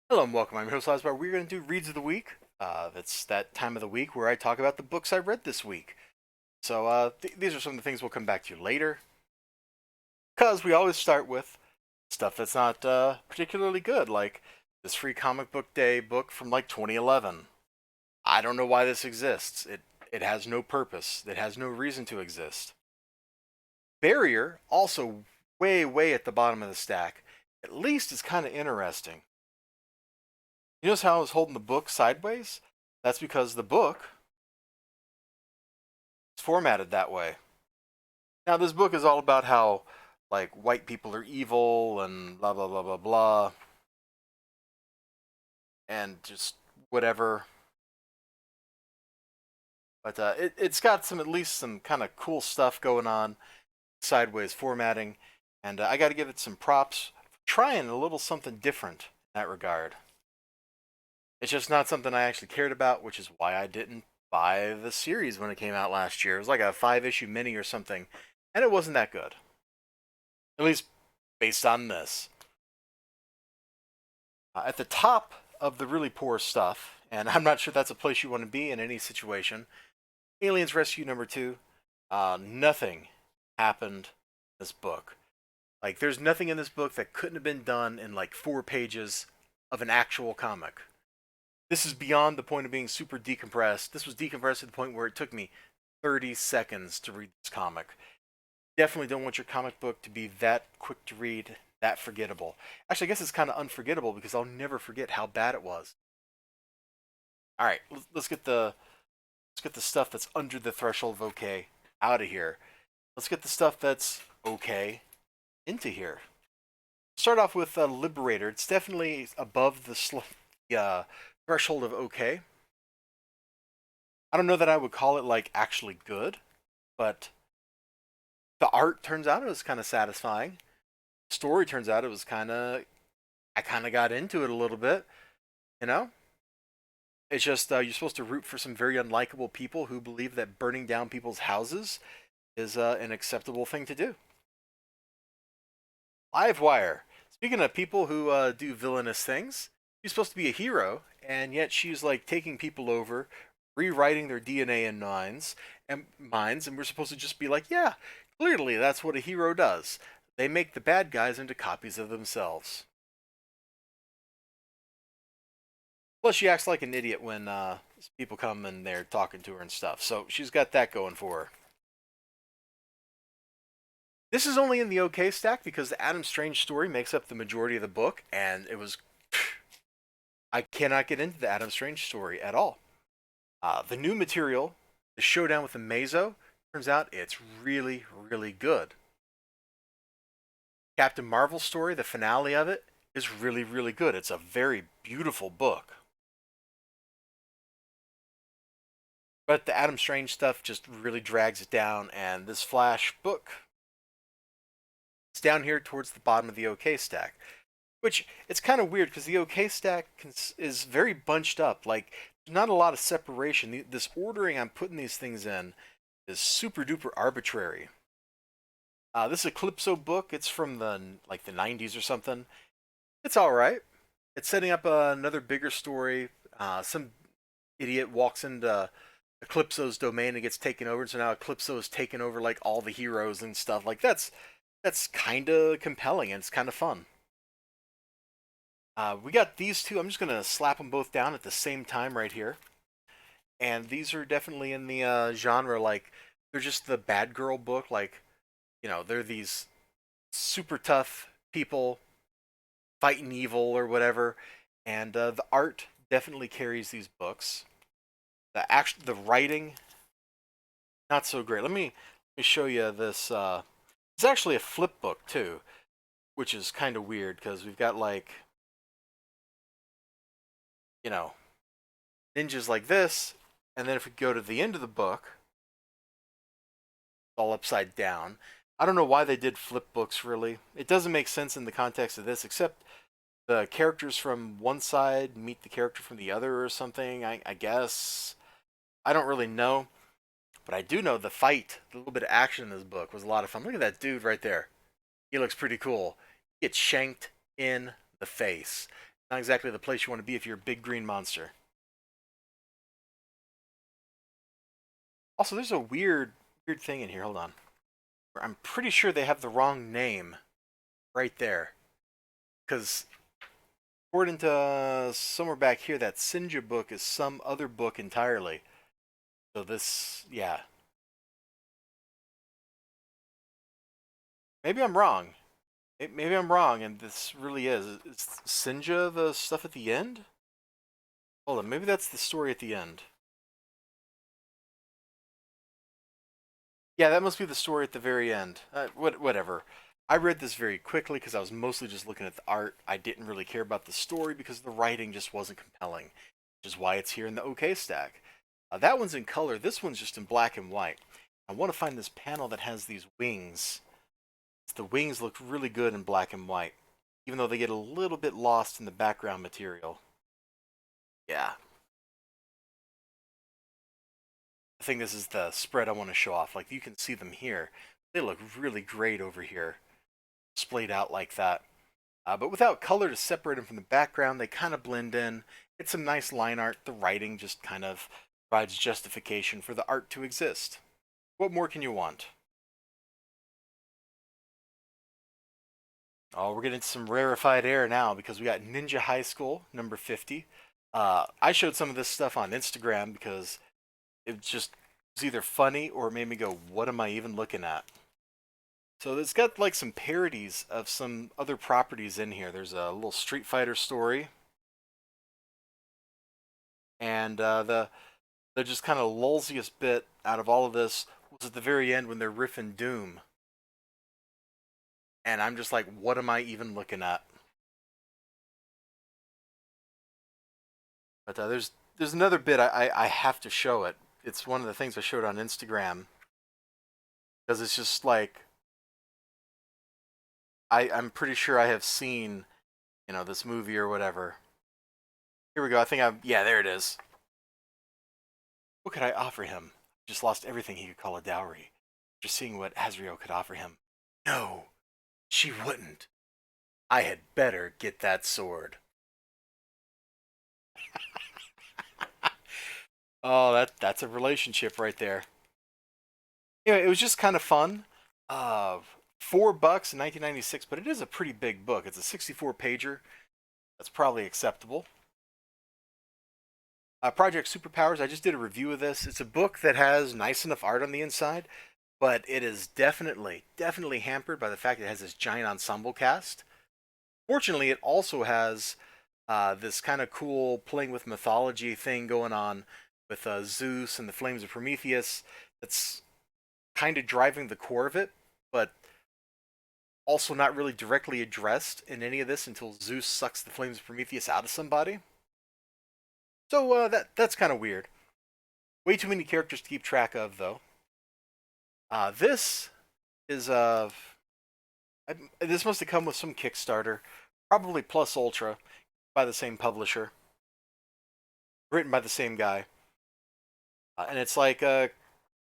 Hello and welcome. I'm your host, Elizibar. We're going to do Reads of the Week. It's that time of the week where I talk about the books I read this week. So these are some of the things we'll come back to later. Because we always start with stuff that's not particularly good, like this Free Comic Book Day book from like 2011. I don't know why this exists. It has no purpose. It has no reason to exist. Barrier, also way at the bottom of the stack. At least it's kind of interesting. You notice how I was holding the book sideways? That's because the book is formatted that way. Now, this book is all about how, like, white people are evil and blah, blah, blah, blah, blah, and just whatever. But it's got at least some kind of cool stuff going on, sideways formatting, and I got to give it some props for trying a little something different in that regard. It's just not something I actually cared about, which is why I didn't buy the series when it came out last year. It was like a 5 issue mini or something, and it wasn't that good. At least based on this. At the top of the really poor stuff, and I'm not sure that's a place you want to be in any situation, Aliens Rescue number 2. Nothing happened in this book. Like, there's nothing in this book that couldn't have been done in like 4 pages of an actual comic. This is beyond the point of being super decompressed. This was decompressed to the point where it took me 30 seconds to read this comic. Definitely don't want your comic book to be that quick to read, that forgettable. Actually, I guess it's kind of unforgettable because I'll never forget how bad it was. All right, let's get the stuff that's under the threshold of okay out of here. Let's get the stuff that's okay into here. Start off with Liberator. It's definitely above the threshold of okay. I don't know that I would call it like actually good, but the art turns out it was kind of satisfying. The story turns out it was I kind of got into it a little bit, you know? It's just you're supposed to root for some very unlikable people who believe that burning down people's houses is an acceptable thing to do. Livewire. Speaking of people who do villainous things, she's supposed to be a hero, and yet she's like taking people over, rewriting their DNA in minds, and we're supposed to just be like, yeah, clearly that's what a hero does. They make the bad guys into copies of themselves. Plus, she acts like an idiot when people come and they're talking to her and stuff. So she's got that going for her. This is only in the OK stack because the Adam Strange story makes up the majority of the book, and it was. I cannot get into the Adam Strange story at all. The new material, the showdown with the Mazo, turns out it's really good. Captain Marvel's story, the finale of it, is really good. It's a very beautiful book. But the Adam Strange stuff just really drags it down, and this Flash book is down here towards the bottom of the OK stack. Which, it's kind of weird because the OK stack is very bunched up. Like, there's not a lot of separation. This ordering I'm putting these things in is super duper arbitrary. This Eclipso book, it's from the 90s or something. It's all right. It's setting up another bigger story. Some idiot walks into Eclipso's domain and gets taken over, so now Eclipso is taking over like all the heroes and stuff. Like that's kind of compelling and it's kind of fun. We got these two. I'm just gonna slap them both down at the same time right here, and these are definitely in the genre. Like they're just the bad girl book. Like they're these super tough people fighting evil or whatever, and the art definitely carries these books. The writing not so great. Let me show you this. It's actually a flip book too, which is kind of weird because we've got like you know ninjas like this, and then if we go to the end of the book, it's all upside down. I don't know why they did flip books really. It doesn't make sense in the context of this, except the characters from one side meet the character from the other or something. I guess. I don't really know. But I do know the fight, the little bit of action in this book was a lot of fun. Look at that dude right there. He looks pretty cool. He gets shanked in the face. Not exactly the place you want to be if you're a big green monster. Also, there's a weird thing in here. Hold on. I'm pretty sure they have the wrong name right there. Because according to somewhere back here, that Sinja book is some other book entirely. So this, yeah. Maybe I'm wrong. Maybe I'm wrong, and this really is Sinja the stuff at the end? Hold on, maybe that's the story at the end. Yeah, that must be the story at the very end. Whatever. I read this very quickly because I was mostly just looking at the art. I didn't really care about the story because the writing just wasn't compelling, which is why it's here in the OK stack. That one's in color. This one's just in black and white. I want to find this panel that has these wings. The wings look really good in black and white, even though they get a little bit lost in the background material. Yeah. I think this is the spread I want to show off. Like, you can see them here. They look really great over here, splayed out like that. But without color to separate them from the background, they kind of blend in. It's some nice line art. The writing just kind of provides justification for the art to exist. What more can you want? Oh, we're getting some rarefied air now because we got Ninja High School, number 50. I showed some of this stuff on Instagram because it just was either funny or it made me go, what am I even looking at? So it's got like some parodies of some other properties in here. There's a little Street Fighter story, and the just kind of lulziest bit out of all of this was at the very end when they're riffing Doom, and I'm just like, what am I even looking at? But there's another bit I have to show it. It's one of the things I showed on Instagram because it's just like I'm pretty sure I have seen this movie or whatever. Here we go. I think I'm yeah, there it is. What could I offer him? Just lost everything he could call a dowry. Just seeing what Azrael could offer him. No, she wouldn't. I had better get that sword. Oh, that's a relationship right there. Yeah, it was just kind of fun. Uh, $4 in 1996, but it is a pretty big book. It's a 64 pager. That's probably acceptable. Project Superpowers. I just did a review of this. It's a book that has nice enough art on the inside, but it is definitely hampered by the fact that it has this giant ensemble cast. Fortunately, it also has this kind of cool playing with mythology thing going on with Zeus and the Flames of Prometheus. That's kind of driving the core of it, but also not really directly addressed in any of this until Zeus sucks the Flames of Prometheus out of somebody. So that's kind of weird. Way too many characters to keep track of, though. This is this must have come with some Kickstarter, probably Plus Ultra, by the same publisher, written by the same guy, and it's like a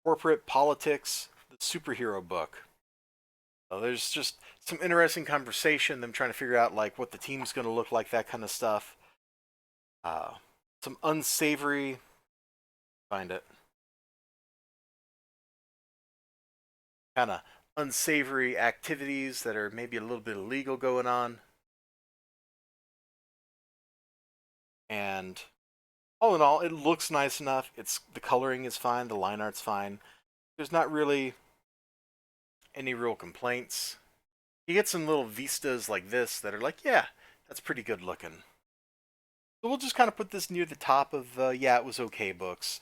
corporate politics superhero book. So there's just some interesting conversation, them trying to figure out like what the team's going to look like, that kind of stuff. Uh, some unsavory, find it, kind of unsavory activities that are maybe a little bit illegal going on. And all in all, it looks nice enough. It's the coloring is fine, the line art's fine. There's not really any real complaints. You get some little vistas like this that are like, yeah, that's pretty good looking. So we'll just kind of put this near the top of yeah, it was okay books.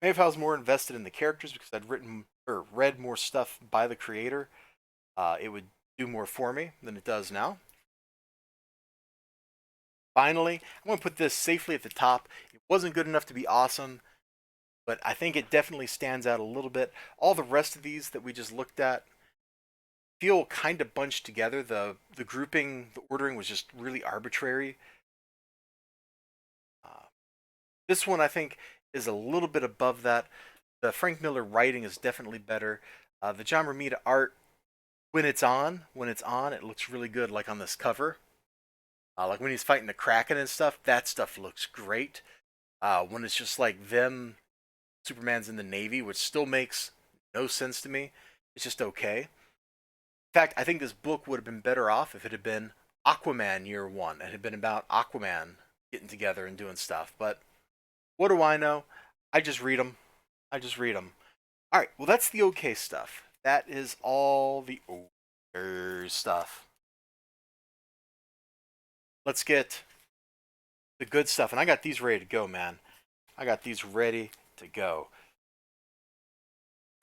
Maybe if I was more invested in the characters because I'd written or read more stuff by the creator, it would do more for me than it does now. Finally, I'm going to put this safely at the top. It wasn't good enough to be awesome, but I think it definitely stands out a little bit. All the rest of these that we just looked at feel kind of bunched together. The grouping, the ordering was just really arbitrary. Uh, this one I think is a little bit above that. The Frank Miller writing is definitely better. The John Romita art, when it's on, it looks really good, like on this cover. Like when he's fighting the Kraken and stuff, that stuff looks great. When it's just like them, Superman's in the Navy, which still makes no sense to me. It's just okay. In fact, I think this book would have been better off if it had been Aquaman year one. It had been about Aquaman getting together and doing stuff. But what do I know? I just read them. I just read them. All right. Well, that's the okay stuff. That is all the okay stuff. Let's get the good stuff. And I got these ready to go, man. I got these ready to go.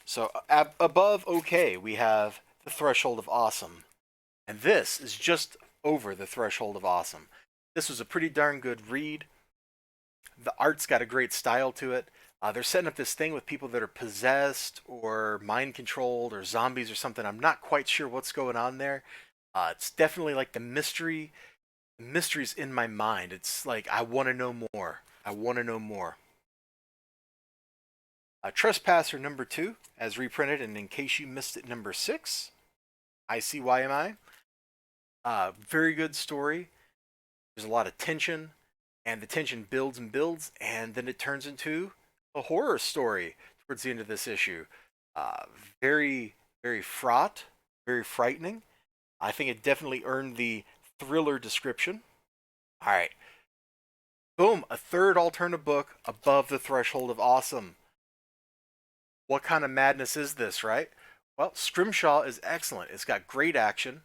So above okay, we have the threshold of awesome. And this is just over the threshold of awesome. This was a pretty darn good read. The art's got a great style to it. They're setting up this thing with people that are possessed or mind controlled or zombies or something. I'm not quite sure what's going on there. It's definitely like the mystery. The mystery's in my mind. It's like I want to know more. I want to know more. Trespasser number 2, as reprinted, and in case you missed it, number 6. ICYMI. Very good story. There's a lot of tension, and the tension builds and builds, and then it turns into a horror story towards the end of this issue. Uh, very, very fraught, very frightening. I think it definitely earned the thriller description. All right. Boom, a third alternative book above the threshold of awesome. What kind of madness is this, right? Well, Scrimshaw is excellent. It's got great action.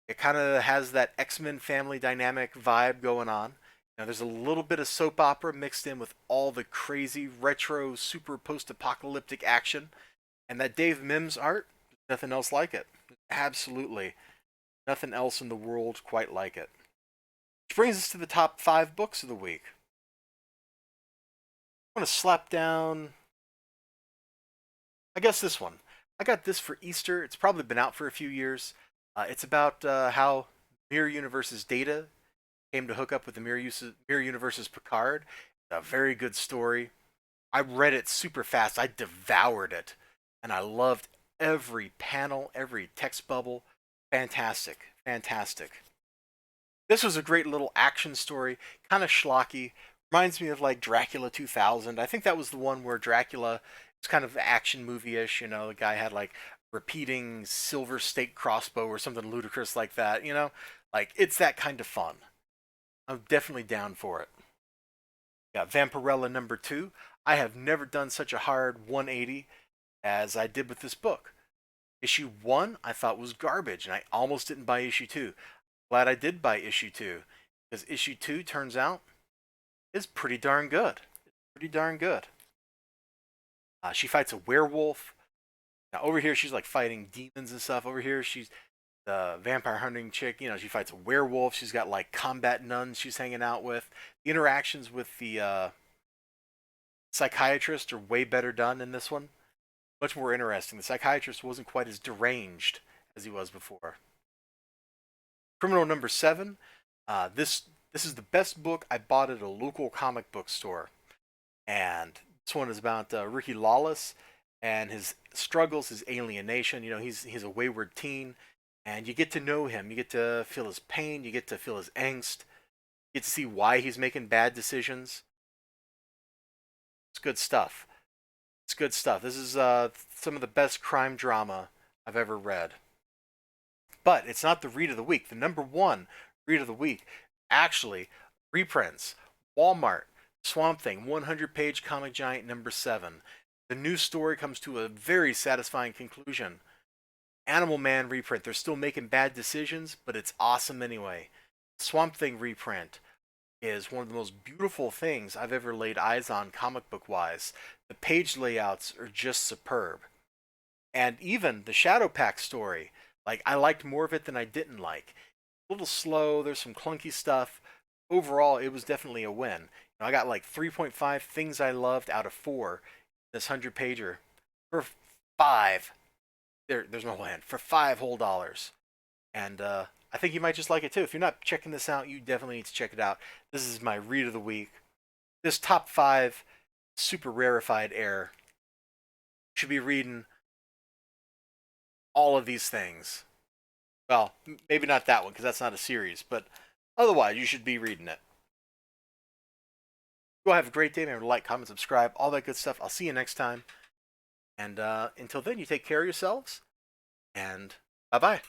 It kind of has that X-Men family dynamic vibe going on. Now, there's a little bit of soap opera mixed in with all the crazy retro, super post-apocalyptic action. And that Dave Mims art, nothing else like it. Absolutely nothing else in the world quite like it. Which brings us to the top 5 books of the week. I'm going to slap down, I guess, this one. I got this for Easter. It's probably been out for a few years. It's about how Mirror Universe's Data came to hook up with the Mirror Universe's Picard. A very good story. I read it super fast. I devoured it. And I loved every panel, every text bubble. Fantastic. Fantastic. This was a great little action story, kind of schlocky. Reminds me of like Dracula 2000. I think that was the one where Dracula was kind of action movie-ish. You know, the guy had like repeating silver stake crossbow or something ludicrous like that. You know, like it's that kind of fun. I'm definitely down for it. Got Vampirella number 2. I have never done such a hard 180 as I did with this book. Issue 1 I thought was garbage, and I almost didn't buy issue 2. Glad I did buy issue 2, because issue 2 turns out is pretty darn good. Pretty darn good. She fights a werewolf. Now over here she's like fighting demons and stuff. Over here she's the vampire hunting chick. You know, she fights a werewolf. She's got like combat nuns she's hanging out with. The interactions with the psychiatrist are way better done in this one. Much more interesting. The psychiatrist wasn't quite as deranged as he was before. Criminal number 7. This is the best book I bought at a local comic book store, and this one is about Ricky Lawless and his struggles, his alienation. You know, he's a wayward teen, and you get to know him. You get to feel his pain. You get to feel his angst. You get to see why he's making bad decisions. It's good stuff. It's good stuff. This is some of the best crime drama I've ever read. But it's not the read of the week. The number 1 read of the week actually reprints Walmart Swamp Thing 100-page comic giant number 7. The new story comes to a very satisfying conclusion. Animal Man reprint. They're still making bad decisions, but it's awesome anyway. Swamp Thing reprint is one of the most beautiful things I've ever laid eyes on comic book wise. The page layouts are just superb. And even the Shadow Pack story, like I liked more of it than I didn't like. A little slow, there's some clunky stuff. Overall, it was definitely a win. You know, I got like 3.5 things I loved out of 4 this 100-pager for 5. There's no land for $5 whole. And I think you might just like it too. If you're not checking this out, you definitely need to check it out. This is my read of the week. This top 5 super rarefied air should be reading all of these things. Well, maybe not that one because that's not a series, but Otherwise, you should be reading it. Go have a great day. Remember to like, comment, subscribe, all that good stuff. I'll see you next time. And until then, you take care of yourselves. And bye-bye.